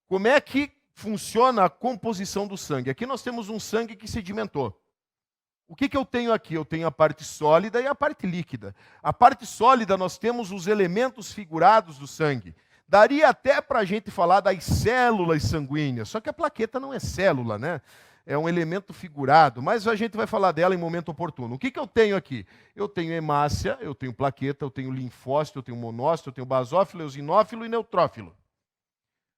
Como é que funciona a composição do sangue? Aqui nós temos um sangue que sedimentou. O que eu tenho aqui? Eu tenho a parte sólida e a parte líquida. A parte sólida nós temos os elementos figurados do sangue. Daria até para a gente falar das células sanguíneas, só que a plaqueta não é célula, né? É um elemento figurado, mas a gente vai falar dela em momento oportuno. O que eu tenho aqui? Eu tenho hemácia, eu tenho plaqueta, eu tenho linfócito, eu tenho monócito, eu tenho basófilo, eosinófilo e neutrófilo.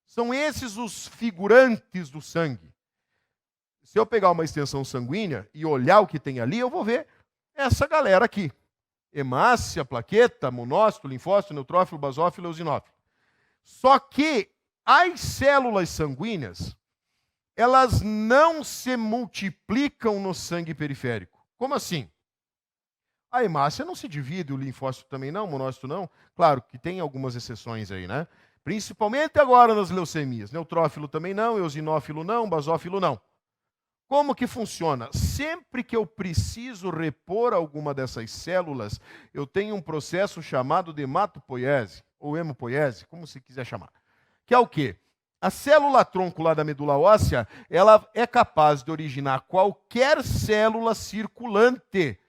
São esses os figurantes do sangue. Se eu pegar uma extensão sanguínea e olhar o que tem ali, eu vou ver essa galera aqui. Hemácia, plaqueta, monócito, linfócito, neutrófilo, basófilo e eosinófilo. Só que as células sanguíneas, elas não se multiplicam no sangue periférico. Como assim? A hemácia não se divide, o linfócito também não, o monócito não. Claro que tem algumas exceções aí, né? Principalmente agora nas leucemias. Neutrófilo também não, eosinófilo não, basófilo não. Como que funciona? Sempre que eu preciso repor alguma dessas células, eu tenho um processo chamado de hematopoiese, ou hemopoiese, como se quiser chamar. Que é o quê? A célula-tronco lá da medula óssea, ela é capaz de originar qualquer célula circulante,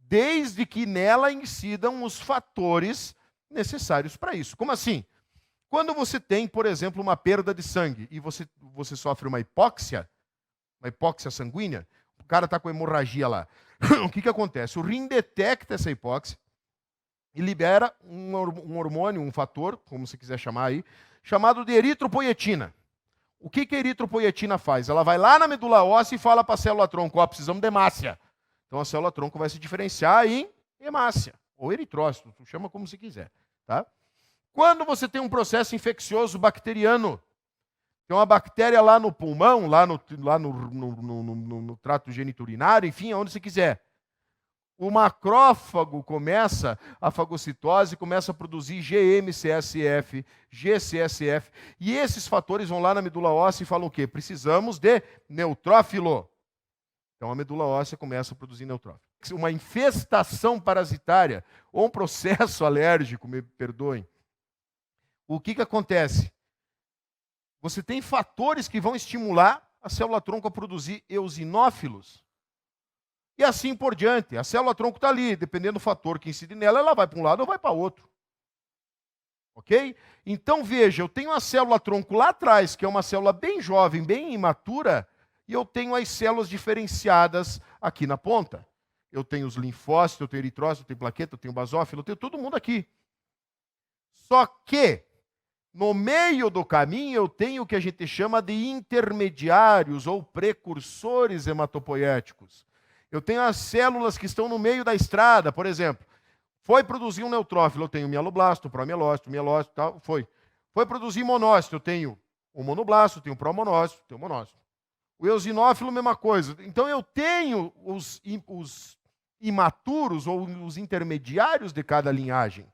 desde que nela incidam os fatores necessários para isso. Como assim? Quando você tem, por exemplo, uma perda de sangue e você sofre uma hipóxia sanguínea, o cara está com hemorragia lá. O que acontece? O rim detecta essa hipóxia e libera um hormônio, um fator, como você quiser chamar aí, chamado de eritropoietina. O que a eritropoietina faz? Ela vai lá na medula óssea e fala para a célula-tronco, precisamos de hemácia. Então a célula-tronco vai se diferenciar em hemácia, ou eritrócito, chama como você quiser. Tá? Quando você tem um processo infeccioso bacteriano, tem uma bactéria lá no pulmão, lá no trato geniturinário, enfim, aonde você quiser. O macrófago começa a fagocitose, começa a produzir GM-CSF, G-CSF, e esses fatores vão lá na medula óssea e falam o quê? Precisamos de neutrófilo. Então a medula óssea começa a produzir neutrófilo. Uma infestação parasitária ou um processo alérgico, me perdoem. O que acontece? Você tem fatores que vão estimular a célula-tronco a produzir eosinófilos. E assim por diante. A célula-tronco está ali, dependendo do fator que incide nela, ela vai para um lado ou vai para outro. Ok? Então veja, eu tenho a célula-tronco lá atrás, que é uma célula bem jovem, bem imatura, e eu tenho as células diferenciadas aqui na ponta. Eu tenho os linfócitos, eu tenho eritrócito, eu tenho plaqueta, eu tenho basófilo, eu tenho todo mundo aqui. Só que no meio do caminho eu tenho o que a gente chama de intermediários ou precursores hematopoéticos. Eu tenho as células que estão no meio da estrada, por exemplo. Foi produzir um neutrófilo, eu tenho mieloblasto, promielócito, mielócito, tal, foi. Foi produzir monócito, eu tenho o monoblasto, eu tenho o promonócito, eu tenho o monócito. O eosinófilo, mesma coisa. Então eu tenho os imaturos ou os intermediários de cada linhagem.